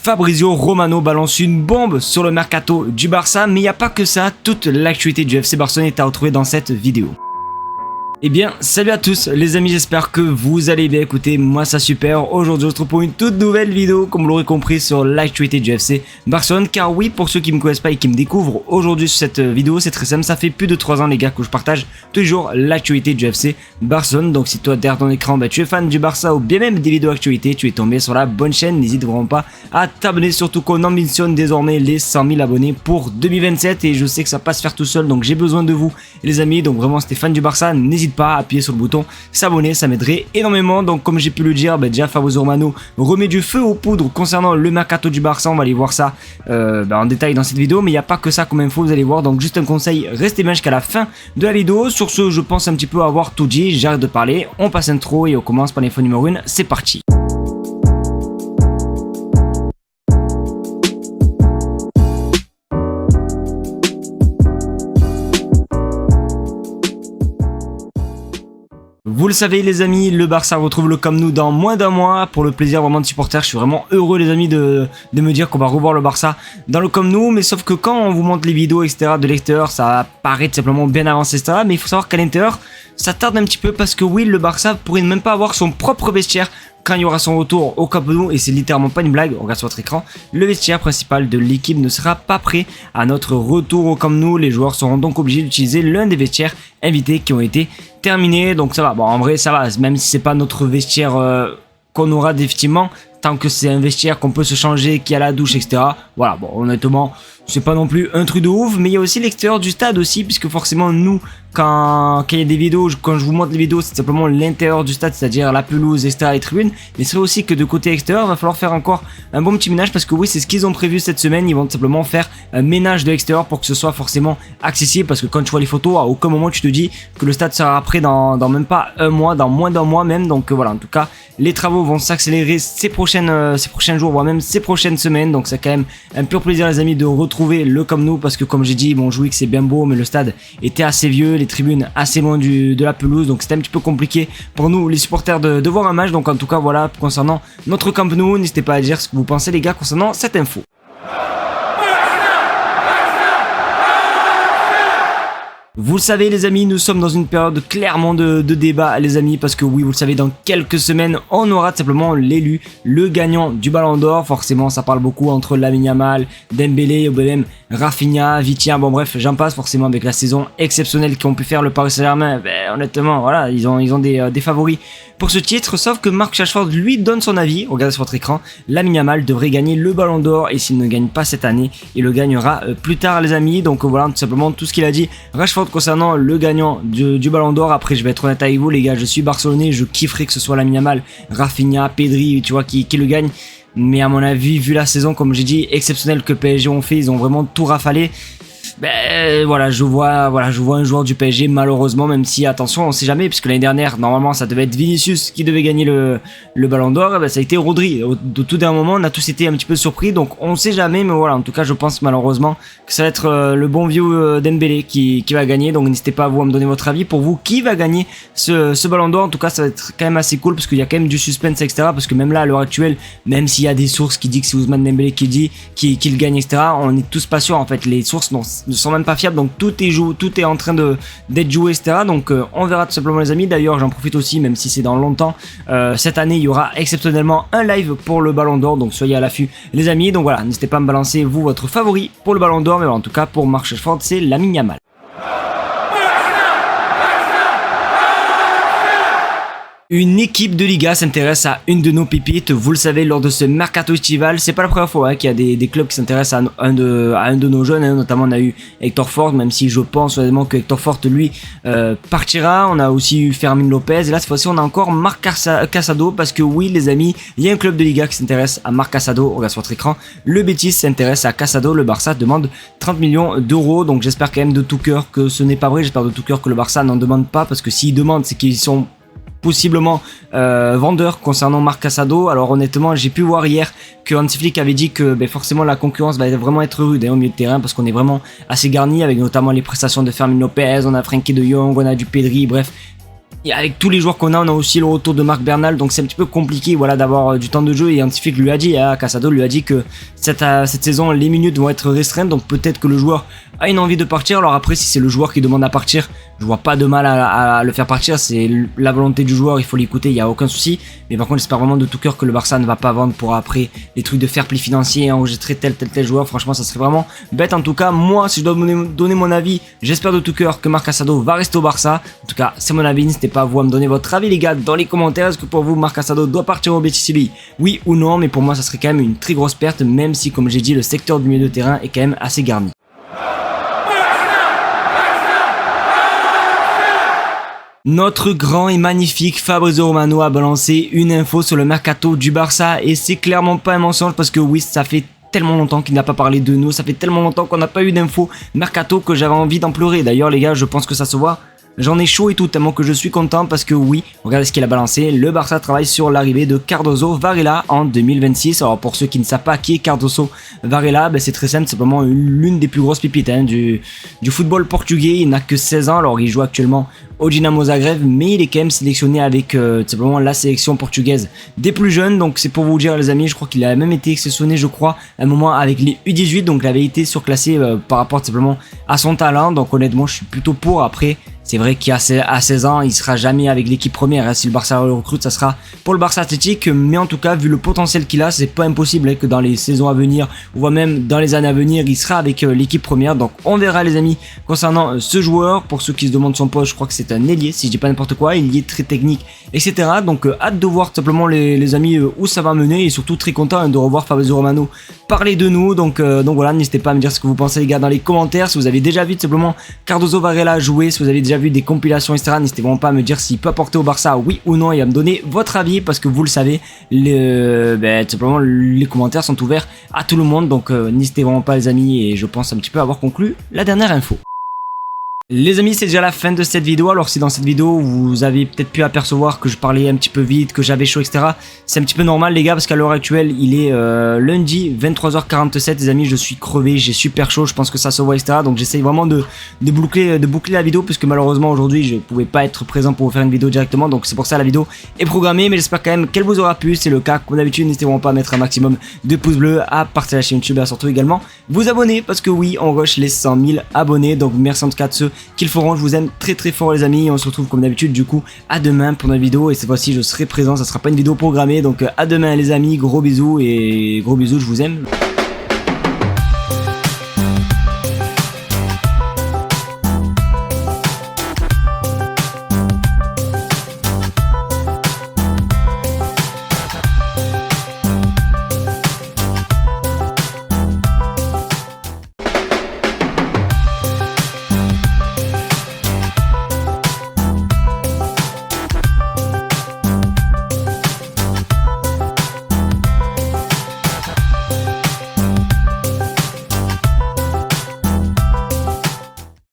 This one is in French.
Fabrizio Romano balance une bombe sur le mercato du Barça, mais il n'y a pas que ça, toute l'actualité du FC Barcelone est à retrouver dans cette vidéo. Eh bien, salut à tous les amis, j'espère que vous allez bien. Écoutez, moi ça super. Aujourd'hui, on se retrouve pour une toute nouvelle vidéo, comme vous l'aurez compris, sur l'actualité du FC Barcelone. Car oui, pour ceux qui me connaissent pas et qui me découvrent aujourd'hui sur cette vidéo, c'est très simple. Ça fait plus de 3 ans les gars que je partage tous les jours l'actualité du FC Barcelone. Donc si toi derrière ton écran, tu es fan du Barça ou bien même des vidéos actualité, tu es tombé sur la bonne chaîne. N'hésite vraiment pas à t'abonner, surtout qu'on ambitionne désormais les 100 000 abonnés pour 2027. Et je sais que ça passe faire tout seul, donc j'ai besoin de vous les amis. Donc vraiment, si t'es fan du Barça, n'hésite pas à appuyer sur le bouton s'abonner, ça m'aiderait énormément. Donc comme j'ai pu le dire, déjà Fabrizio Romano remet du feu aux poudres concernant le mercato du Barça. On va aller voir ça en détail dans cette vidéo, mais il n'y a pas que ça comme info, vous allez voir. Donc juste un conseil, restez bien jusqu'à la fin de la vidéo. Sur ce, je pense un petit peu avoir tout dit, j'arrête de parler, on passe intro et on commence par l'info numéro 1, c'est parti. Vous le savez les amis, le Barça retrouve le Camp Nou dans moins d'un mois. Pour le plaisir vraiment de supporter, je suis vraiment heureux les amis de me dire qu'on va revoir le Barça dans le Camp Nou. Mais sauf que quand on vous montre les vidéos etc de l'extérieur, ça paraît tout simplement bien avancé etc. Mais il faut savoir qu'à l'intérieur, ça tarde un petit peu parce que oui, le Barça pourrait même pas avoir son propre vestiaire quand il y aura son retour au Camp Nou, et c'est littéralement pas une blague, on regarde sur votre écran, le vestiaire principal de l'équipe ne sera pas prêt à notre retour au Camp Nou. Les joueurs seront donc obligés d'utiliser l'un des vestiaires invités qui ont été terminés, donc ça va, bon en vrai ça va, même si c'est pas notre vestiaire qu'on aura définitivement, tant que c'est un vestiaire qu'on peut se changer, qui a la douche etc, voilà, bon honnêtement c'est pas non plus un truc de ouf. Mais il y a aussi l'extérieur du stade aussi, puisque forcément nous quand il y a des vidéos, quand je vous montre les vidéos, c'est simplement l'intérieur du stade, c'est-à-dire la pelouse etc, les tribunes. Mais c'est vrai aussi que de côté extérieur, il va falloir faire encore un bon petit ménage, parce que oui, c'est ce qu'ils ont prévu cette semaine. Ils vont simplement faire un ménage de l'extérieur pour que ce soit forcément accessible, parce que quand tu vois les photos, à aucun moment tu te dis que le stade sera prêt dans même pas un mois, dans moins d'un mois même. Donc voilà, en tout cas les travaux vont s'accélérer ces prochains jours, voire même ces prochaines semaines. Donc c'est quand même un pur plaisir les amis de retrouver le Camp Nou, parce que comme j'ai dit, bon, je oui que c'est bien beau, mais le stade était assez vieux, les tribunes assez loin de la pelouse, donc c'était un petit peu compliqué pour nous les supporters de voir un match. Donc en tout cas voilà, concernant notre Camp Nou, n'hésitez pas à dire ce que vous pensez les gars concernant cette info. Vous le savez les amis, nous sommes dans une période clairement de débat les amis, parce que oui, vous le savez, dans quelques semaines on aura tout simplement l'élu, le gagnant du Ballon d'Or. Forcément ça parle beaucoup entre Lamine Yamal, Dembélé, ou même Rafinha, Vitinha, bon bref j'en passe. Forcément avec la saison exceptionnelle qu'ont pu faire le Paris Saint-Germain, honnêtement voilà, ils ont des favoris pour ce titre. Sauf que Marcus Rashford lui donne son avis, regardez sur votre écran, Lamine Yamal devrait gagner le Ballon d'Or, et s'il ne gagne pas cette année, il le gagnera plus tard les amis. Donc voilà tout simplement tout ce qu'il a dit Rashford concernant le gagnant du Ballon d'Or. Après je vais être honnête avec vous les gars, je suis barcelonais, je kifferais que ce soit Lamine Yamal, Rafinha, Pedri, tu vois, qui le gagne. Mais à mon avis, vu la saison comme j'ai dit exceptionnelle que PSG ont fait, ils ont vraiment tout rafalé. Voilà, je vois un joueur du PSG malheureusement, même si attention on sait jamais, puisque l'année dernière normalement ça devait être Vinicius qui devait gagner le Ballon d'Or, ça a été Rodri. De tout d'un moment on a tous été un petit peu surpris, donc on sait jamais. Mais voilà, en tout cas je pense malheureusement que ça va être le bon vieux Dembélé qui va gagner. Donc n'hésitez pas à vous à me donner votre avis, pour vous qui va gagner ce Ballon d'Or. En tout cas ça va être quand même assez cool, parce qu'il y a quand même du suspense etc, parce que même là à l'heure actuelle, même s'il y a des sources qui disent que c'est Ousmane Dembélé qui gagne etc, on est tous pas sûrs en fait, les sources ne sont même pas fiables, donc tout est en train d'être joué etc. Donc on verra tout simplement les amis. D'ailleurs j'en profite aussi, même si c'est dans longtemps, cette année il y aura exceptionnellement un live pour le Ballon d'Or, donc soyez à l'affût les amis. Donc voilà, n'hésitez pas à me balancer vous votre favori pour le Ballon d'Or, mais voilà, en tout cas pour Marcus Rashford c'est Lamine Yamal. Une équipe de Liga s'intéresse à une de nos pépites, vous le savez, lors de ce mercato estival. C'est pas la première fois qu'il y a des clubs qui s'intéressent à un de nos jeunes, notamment on a eu Hector Ford, même si je pense honnêtement que Hector Ford lui partira. On a aussi eu Fermin Lopez, et là cette fois-ci on a encore Marc Casado, parce que oui les amis, il y a un club de Liga qui s'intéresse à Marc Casado. Regarde sur votre écran, le Betis s'intéresse à Casado, le Barça demande 30 millions d'euros. Donc j'espère quand même de tout cœur que ce n'est pas vrai, j'espère de tout cœur que le Barça n'en demande pas, parce que s'ils demandent c'est qu'ils sont possiblement vendeur concernant Marc Casado. Alors honnêtement j'ai pu voir hier que Hansi Flick avait dit que forcément la concurrence va vraiment être rude au milieu de terrain, parce qu'on est vraiment assez garni avec notamment les prestations de Fermin Lopez, on a Frenkie de Jong, on a du Pedri, bref Et avec tous les joueurs qu'on a, on a aussi le retour de Marc Bernal, donc c'est un petit peu compliqué voilà, d'avoir du temps de jeu. Et Antific lui a dit, Casado lui a dit que cette saison, les minutes vont être restreintes, donc peut-être que le joueur a une envie de partir. Alors après, si c'est le joueur qui demande à partir, je vois pas de mal à le faire partir, c'est la volonté du joueur, il faut l'écouter, il n'y a aucun souci. Mais par contre, j'espère vraiment de tout cœur que le Barça ne va pas vendre pour après les trucs de fair play financier, enregistrer tel joueur. Franchement, ça serait vraiment bête. En tout cas, moi, si je dois donner mon avis, j'espère de tout cœur que Marc Casado va rester au Barça. En tout cas, c'est mon avis, n'hésitez pas à vous à me donner votre avis les gars dans les commentaires. Est-ce que pour vous, Marc Casado doit partir au Betis Séville? Oui ou non? Mais pour moi, ça serait quand même une très grosse perte, même si, comme j'ai dit, le secteur du milieu de terrain est quand même assez garni. Notre grand et magnifique Fabrizio Romano a balancé une info sur le mercato du Barça et c'est clairement pas un mensonge parce que oui, ça fait tellement longtemps qu'il n'a pas parlé de nous, ça fait tellement longtemps qu'on n'a pas eu d'infos mercato que j'avais envie d'en pleurer. D'ailleurs les gars, je pense que ça se voit. J'en ai chaud et tout, tellement que je suis content parce que oui, regardez ce qu'il a balancé, le Barça travaille sur l'arrivée de Cardoso Varela en 2026. Alors pour ceux qui ne savent pas qui est Cardoso Varela, ben c'est très simple, c'est vraiment l'une des plus grosses pépites du football portugais. Il n'a que 16 ans, alors il joue actuellement au Dinamo Zagreb, mais il est quand même sélectionné avec simplement la sélection portugaise des plus jeunes. Donc c'est pour vous dire les amis, je crois qu'il a même été sélectionné je crois à un moment avec les U18, donc il avait été surclassé par rapport simplement à son talent. Donc honnêtement je suis plutôt pour. Après c'est vrai qu'à 16 ans, il sera jamais avec l'équipe première. Si le Barça le recrute, ça sera pour le Barça Athletic. Mais en tout cas, vu le potentiel qu'il a, c'est pas impossible que dans les saisons à venir, ou voire même dans les années à venir, il sera avec l'équipe première. Donc on verra les amis concernant ce joueur. Pour ceux qui se demandent son poste, je crois que c'est un ailier, si je dis pas n'importe quoi. Il est très technique, etc. Donc hâte de voir simplement les amis où ça va mener. Et surtout très content de revoir Fabrizio Romano parler de nous. Donc voilà, n'hésitez pas à me dire ce que vous pensez les gars dans les commentaires. Si vous avez déjà vu simplement Cardoso Varela jouer, si vous avez déjà vu des compilations etc, n'hésitez vraiment pas à me dire s'il peut apporter au Barça oui ou non et à me donner votre avis parce que vous le savez, simplement les commentaires sont ouverts à tout le monde. Donc n'hésitez vraiment pas les amis et je pense un petit peu avoir conclu la dernière info. Les amis, c'est déjà la fin de cette vidéo. Alors si dans cette vidéo vous avez peut-être pu apercevoir que je parlais un petit peu vite, que j'avais chaud etc, c'est un petit peu normal les gars parce qu'à l'heure actuelle il est lundi 23h47 les amis, je suis crevé, j'ai super chaud, je pense que ça se voit etc. Donc j'essaye vraiment de boucler la vidéo puisque malheureusement aujourd'hui je pouvais pas être présent pour vous faire une vidéo directement. Donc c'est pour ça la vidéo est programmée, mais j'espère quand même qu'elle vous aura plu. C'est le cas comme d'habitude, n'hésitez vraiment pas à mettre un maximum de pouces bleus, à partager la chaîne YouTube et à surtout également vous abonner parce que oui on rush les 100 000 abonnés. Donc merci en tout cas de ceux qu'ils feront, je vous aime très très fort les amis, on se retrouve comme d'habitude du coup à demain pour notre vidéo et cette fois-ci je serai présent, ça sera pas une vidéo programmée. Donc à demain les amis, gros bisous et gros bisous, je vous aime.